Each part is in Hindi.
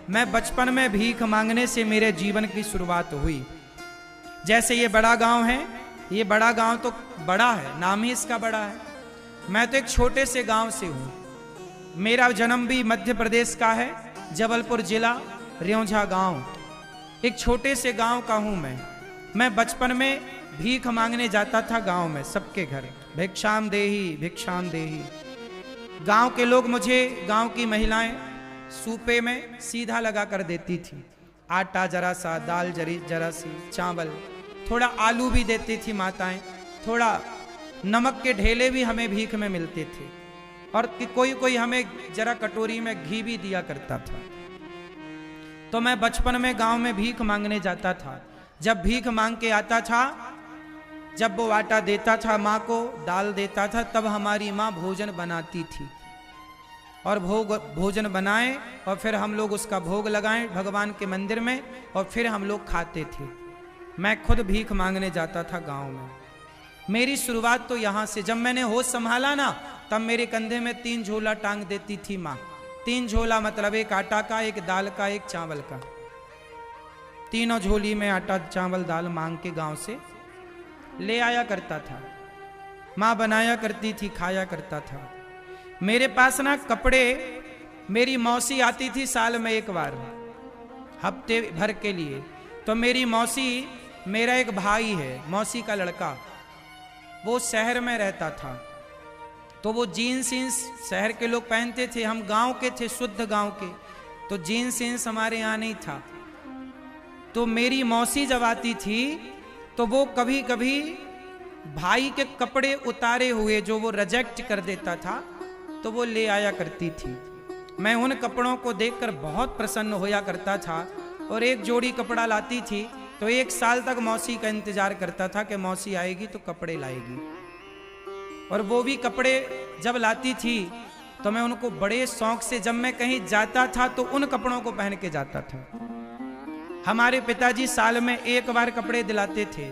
मैं बचपन में भीख मांगने से मेरे जीवन की शुरुआत हुई। जैसे ये बड़ा गांव है, ये बड़ा गांव तो बड़ा है, नाम ही इसका बड़ा है। मैं तो एक छोटे से गांव से हूँ। मेरा जन्म भी मध्य प्रदेश का है, जबलपुर जिला, रेौंझा गांव। एक छोटे से गांव का हूँ मैं बचपन में भीख मांगने जाता था गांव में, सबके घर भिक्षाम देही भिक्षाम देही। गांव के लोग मुझे, गांव की महिलाएं सूपे में सीधा लगा कर देती थी। आटा जरा सा, दाल जरा सी, चावल, थोड़ा आलू भी देती थी माताएं, थोड़ा नमक के ढेले भी हमें भीख में मिलते थे, और कोई हमें जरा कटोरी में घी भी दिया करता था। तो मैं बचपन में गांव में भीख मांगने जाता था। जब भीख मांग के आता था, जब वो आटा देता था माँ को, दाल देता था, तब हमारी माँ भोजन बनाती थी, और भोजन बनाए और फिर हम लोग उसका भोग लगाएं भगवान के मंदिर में, और फिर हम लोग खाते थे। मैं खुद भीख मांगने जाता था गांव में। मेरी शुरुआत तो यहाँ से, जब मैंने होश संभाला ना, तब मेरे कंधे में 3 झोला टांग देती थी माँ। 3 झोला मतलब एक आटा का, एक दाल का, एक चावल का। तीनों झोली में आटा चावल दाल मांग के गांव से ले आया करता था। माँ बनाया करती थी, खाया करता था। मेरे पास ना कपड़े, मेरी मौसी आती थी साल में एक बार, हफ्ते भर के लिए। तो मेरी मौसी, मेरा एक भाई है मौसी का लड़का, वो शहर में रहता था, तो वो जीन्स शहर के लोग पहनते थे, हम गांव के थे, शुद्ध गांव के, तो जीन्स हमारे यहाँ नहीं था। तो मेरी मौसी जब आती थी तो वो कभी कभी भाई के कपड़े उतारे हुए जो वो रिजेक्ट कर देता था, तो वो ले आया करती थी। मैं उन कपड़ों को देखकर बहुत प्रसन्न होया करता था, और एक जोड़ी कपड़ा लाती थी तो 1 साल तक मौसी का इंतजार करता था कि मौसी आएगी तो कपड़े लाएगी। और वो भी कपड़े जब लाती थी तो मैं उनको बड़े शौक से, जब मैं कहीं जाता था तो उन कपड़ों को पहन के जाता था। हमारे पिताजी साल में 1 बार कपड़े दिलाते थे।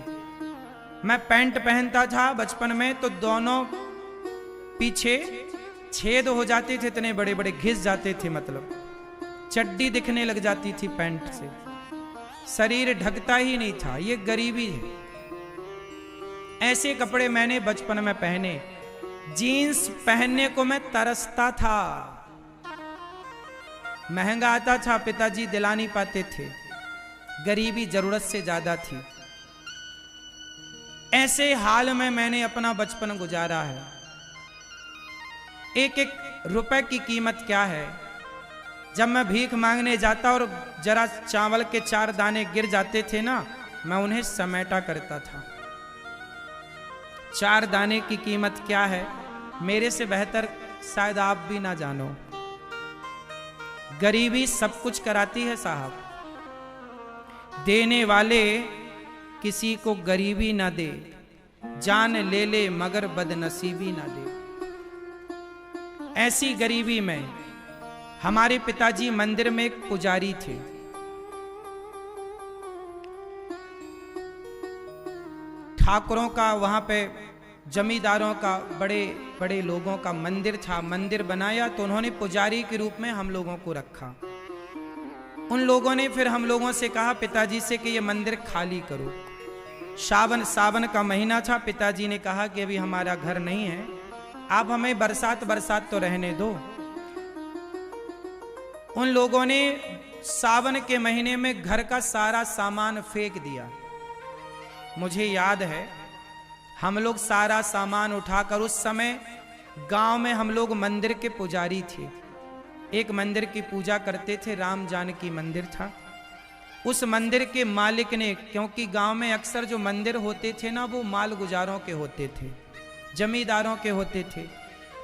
मैं पैंट पहनता था बचपन में, तो दोनों पीछे छेद हो जाते थे, इतने बड़े बड़े घिस जाते थे, मतलब चड्डी दिखने लग जाती थी पैंट से, शरीर ढकता ही नहीं था। ये गरीबी है। ऐसे कपड़े मैंने बचपन में पहने। जीन्स पहनने को मैं तरसता था, महंगा आता था, पिताजी दिला नहीं पाते थे, गरीबी जरूरत से ज्यादा थी। ऐसे हाल में मैंने अपना बचपन गुजारा है। एक रुपए की कीमत क्या है। जब मैं भीख मांगने जाता और जरा चावल के 4 दाने गिर जाते थे ना, मैं उन्हें समेटा करता था। 4 दाने की कीमत क्या है, मेरे से बेहतर शायद आप भी ना जानो। गरीबी सब कुछ कराती है साहब। देने वाले किसी को गरीबी ना दे, जान ले ले मगर बदनसीबी ना दे। ऐसी गरीबी में हमारे पिताजी मंदिर में एक पुजारी थे। ठाकुरों का, वहां पे जमींदारों का, बड़े बड़े लोगों का मंदिर था। मंदिर बनाया तो उन्होंने पुजारी के रूप में हम लोगों को रखा। उन लोगों ने फिर हम लोगों से कहा पिताजी से कि ये मंदिर खाली करो। सावन का महीना था। पिताजी ने कहा कि अभी हमारा घर नहीं है, आप हमें बरसात तो रहने दो। उन लोगों ने सावन के महीने में घर का सारा सामान फेंक दिया। मुझे याद है हम लोग सारा सामान उठाकर, उस समय गांव में हम लोग मंदिर के पुजारी थे, एक मंदिर की पूजा करते थे, राम जानकी मंदिर था। उस मंदिर के मालिक ने, क्योंकि गांव में अक्सर जो मंदिर होते थे ना, वो माल गुजारों के होते थे, जमींदारों के होते थे,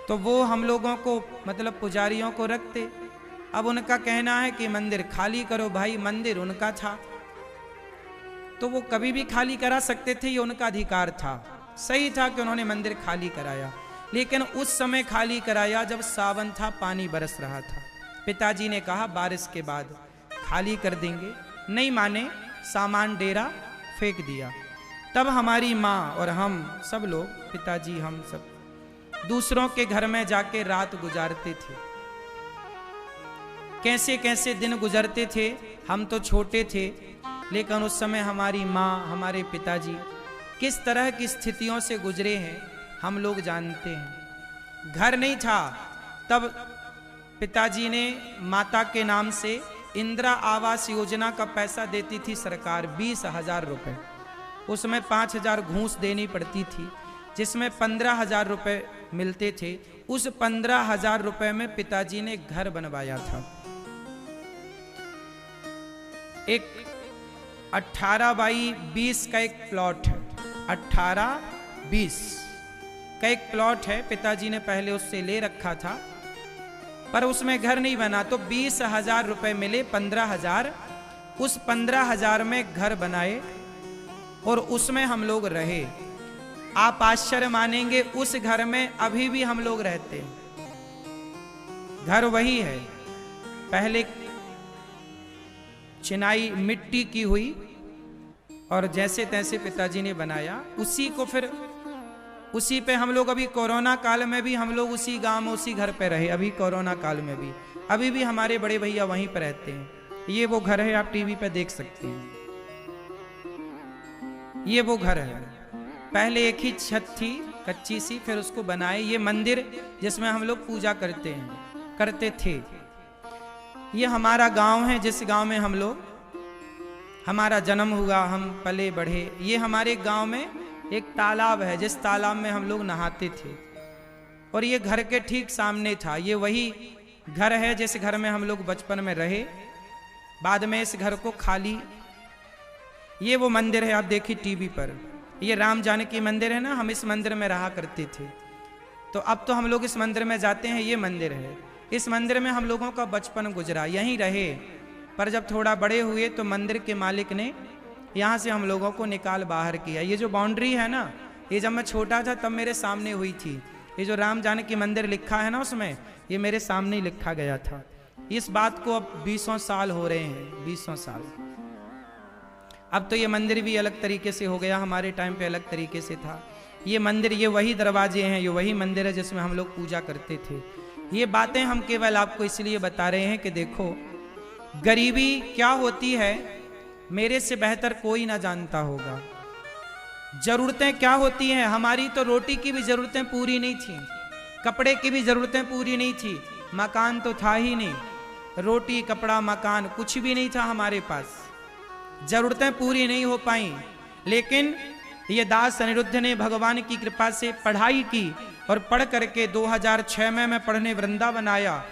तो वो हम लोगों को, मतलब पुजारियों को रखते। अब उनका कहना है कि मंदिर खाली करो। भाई मंदिर उनका था तो वो कभी भी खाली करा सकते थे, ये उनका अधिकार था। सही था कि उन्होंने मंदिर खाली कराया, लेकिन उस समय खाली कराया जब सावन था, पानी बरस रहा था। पिताजी ने कहा बारिश के बाद खाली कर देंगे, नहीं माने, सामान डेरा फेंक दिया। तब हमारी माँ और हम सब लोग, पिताजी हम सब, दूसरों के घर में जाके रात गुजारते थे। कैसे कैसे दिन गुजरते थे। हम तो छोटे थे, लेकिन उस समय हमारी माँ, हमारे पिताजी किस तरह की स्थितियों से गुजरे हैं हम लोग जानते हैं। घर नहीं था तब पिताजी ने माता के नाम से इंदिरा आवास योजना का पैसा देती थी सरकार, 20,000 रुपये। उसमें 5,000 घूस देनी पड़ती थी, जिसमें 15,000 रुपये मिलते थे। उस 15,000 रुपये में पिताजी ने घर बनवाया था। एक 18x20 का एक प्लॉट है, 18-20 का एक प्लॉट है। पिताजी ने पहले उससे ले रखा था, पर उसमें घर नहीं बना, तो 20,000 रुपये मिले, 15,000। उस 15,000 में घर बनाए और उसमें हम लोग रहे। आप आश्चर्य मानेंगे, उस घर में अभी भी हम लोग रहते हैं। घर वही है, पहले चिनाई मिट्टी की हुई और जैसे तैसे पिताजी ने बनाया, उसी को फिर उसी पे हम लोग अभी कोरोना काल में भी हम लोग उसी गांव में उसी घर पे रहे। अभी कोरोना काल में भी अभी भी हमारे बड़े भैया वहीं पर रहते हैं। ये वो घर है, आप टीवी पे देख सकते हैं। ये वो घर है, पहले एक ही छत थी कच्ची सी, फिर उसको बनाए। ये मंदिर जिसमें हम लोग पूजा करते थे। ये हमारा गांव है, जिस गांव में हम लोग, हमारा जन्म हुआ, हम पले बढ़े। ये हमारे गांव में एक तालाब है, जिस तालाब में हम लोग नहाते थे, और ये घर के ठीक सामने था। ये वही घर है जिस घर में हम लोग बचपन में रहे। बाद में इस घर को खाली, ये वो मंदिर है, आप देखिए टीवी पर, ये राम जानकी मंदिर है ना, हम इस मंदिर में रहा करते थे। तो अब तो हम लोग इस मंदिर में जाते हैं। ये मंदिर है, इस मंदिर में हम लोगों का बचपन गुजरा, यहीं रहे। पर जब थोड़ा बड़े हुए तो मंदिर के मालिक ने यहाँ से हम लोगों को निकाल बाहर किया। ये जो बाउंड्री है ना, ये जब मैं छोटा था तब मेरे सामने हुई थी। ये जो राम जानकी मंदिर लिखा है ना उसमें, ये मेरे सामने ही लिखा गया था। इस बात को अब 20 साल हो रहे हैं, 20 साल। अब तो ये मंदिर भी अलग तरीके से हो गया, हमारे टाइम पे अलग तरीके से था। ये मंदिर, ये वही दरवाजे हैं, ये वही मंदिर है जिसमें हम लोग पूजा करते थे। ये बातें हम केवल आपको इसलिए बता रहे हैं कि देखो, गरीबी क्या होती है मेरे से बेहतर कोई ना जानता होगा। जरूरतें क्या होती हैं, हमारी तो रोटी की भी जरूरतें पूरी नहीं थी, कपड़े की भी जरूरतें पूरी नहीं थी, मकान तो था ही नहीं। रोटी, कपड़ा, मकान कुछ भी नहीं था हमारे पास, जरूरतें पूरी नहीं हो पाई। लेकिन ये दास अनिरुद्ध ने भगवान की कृपा से पढ़ाई की, और पढ़ करके 2006 में मैं पढ़ने वृंदावन आया,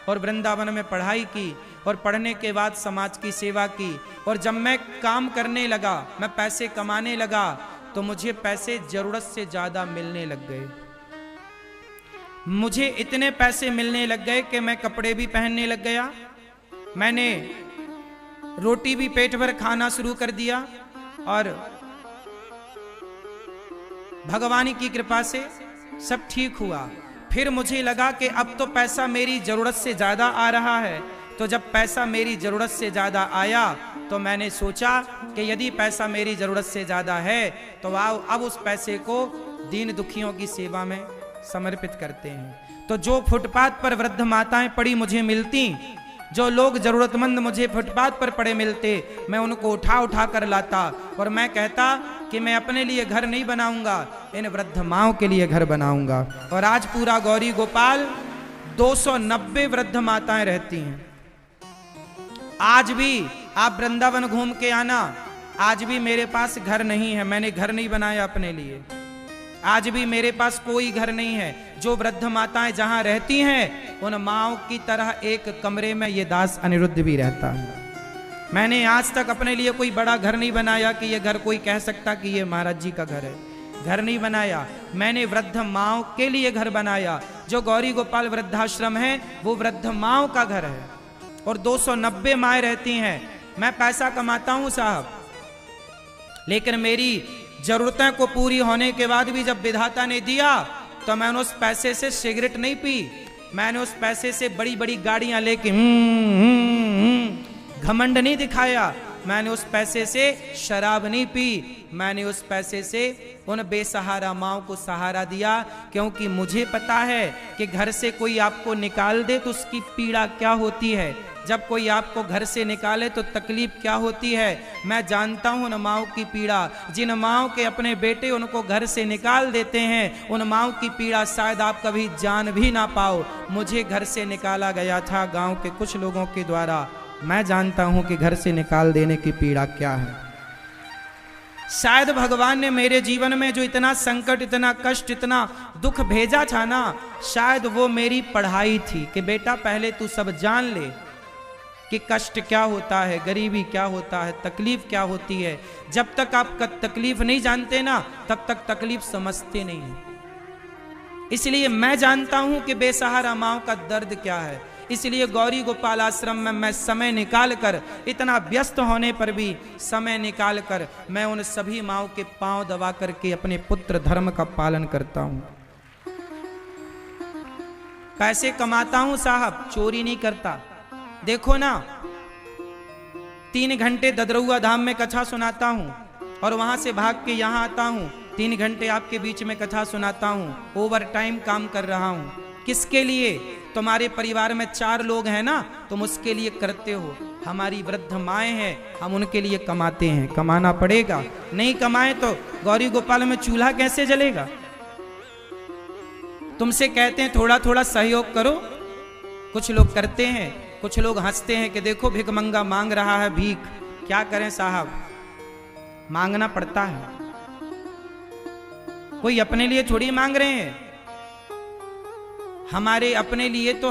और वृंदावन में पढ़ाई की, और पढ़ने के बाद समाज की सेवा की। और जब मैं काम करने लगा, मैं पैसे कमाने लगा, तो मुझे पैसे जरूरत से ज्यादा मिलने लग गए। मुझे इतने पैसे मिलने लग गए कि मैं कपड़े भी पहनने लग गया, मैंने रोटी भी पेट भर खाना शुरू कर दिया, और भगवान की कृपा से सब ठीक हुआ। फिर मुझे लगा कि अब तो पैसा मेरी जरूरत से ज्यादा आ रहा है। तो जब पैसा मेरी जरूरत से ज्यादा आया, तो मैंने सोचा कि यदि पैसा मेरी जरूरत से ज्यादा है तो अब उस पैसे को दीन दुखियों की सेवा में समर्पित करते हैं। तो जो फुटपाथ पर वृद्ध माताएं पड़ी मुझे मिलती, जो लोग जरूरतमंद मुझे फुटपाथ पर पड़े मिलते, मैं उनको उठा उठा कर लाता, और मैं कहता कि मैं अपने लिए घर नहीं बनाऊंगा, इन वृद्ध माओं के लिए घर बनाऊंगा। और आज पूरा गौरी गोपाल 290 वृद्ध माताएं रहती हैं। आज भी आप वृंदावन घूम के आना, आज भी मेरे पास घर नहीं है, मैंने घर नहीं बनाया अपने लिए। आज भी मेरे पास कोई घर नहीं है। जो वृद्ध माताएं जहां रहती हैं, उन माओं की तरह एक कमरे में ये दास अनिरुद्ध भी रहता है। मैंने आज तक अपने लिए कोई बड़ा घर नहीं बनाया कि ये घर कोई कह सकता कि ये महाराज जी का घर है। घर नहीं बनाया, मैंने वृद्ध माओं के लिए घर बनाया। जो गौरी गोपाल वृद्धाश्रम है वो वृद्ध माओं का घर है, और 290 माएँ रहती हैं। मैं पैसा कमाता हूं साहब, लेकिन मेरी जरूरतें को पूरी होने के बाद भी जब विधाता ने दिया, तो मैंने उस पैसे से सिगरेट नहीं पी, मैंने उस पैसे से बड़ी बड़ी गाड़ियां लेके घमंड नहीं दिखाया, मैंने उस पैसे से शराब नहीं पी, मैंने उस पैसे से उन बेसहारा माओं को सहारा दिया। क्योंकि मुझे पता है कि घर से कोई आपको निकाल दे तो उसकी पीड़ा क्या होती है। जब कोई आपको घर से निकाले तो तकलीफ क्या होती है। मैं जानता हूं उन माओं की पीड़ा, जिन माओं के अपने बेटे उनको घर से निकाल देते हैं, उन माओं की पीड़ा शायद आप कभी जान भी ना पाओ। मुझे घर से निकाला गया था गांव के कुछ लोगों के द्वारा, मैं जानता हूं कि घर से निकाल देने की पीड़ा क्या है। शायद भगवान ने मेरे जीवन में जो इतना संकट, इतना कष्ट, इतना दुख भेजा था ना, शायद वो मेरी पढ़ाई थी कि बेटा पहले तू सब जान ले कि कष्ट क्या होता है, गरीबी क्या होता है, तकलीफ क्या होती है। जब तक आप तकलीफ नहीं जानते ना, तब तक तकलीफ समझते नहीं हैं। इसलिए मैं जानता हूं कि बेसहारा माओ का दर्द क्या है। इसलिए गौरी गोपाल आश्रम में मैं समय निकाल कर, इतना व्यस्त होने पर भी समय निकाल कर, मैं उन सभी माओं के पांव दबा करके अपने पुत्र धर्म का पालन करता हूं। पैसे कमाता हूं साहब, चोरी नहीं करता। देखो ना, 3 घंटे ददरुआ धाम में कथा सुनाता हूं और वहां से भाग के यहां आता हूं, 3 घंटे आपके बीच में कथा सुनाता हूं, ओवर टाइम काम कर रहा हूं। किसके लिए? तुम्हारे परिवार में 4 लोग हैं ना, तुम उसके लिए करते हो। हमारी वृद्ध माएँ हैं, हम उनके लिए कमाते हैं, कमाना पड़ेगा। नहीं कमाए तो गौरी गोपाल में चूल्हा कैसे जलेगा। तुमसे कहते हैं थोड़ा थोड़ा सहयोग करो, कुछ लोग करते हैं, कुछ लोग हंसते हैं कि देखो भिखमंगा मांग रहा है भीख। क्या करें साहब, मांगना पड़ता है। कोई अपने लिए थोड़ी मांग रहे हैं, हमारे अपने लिए तो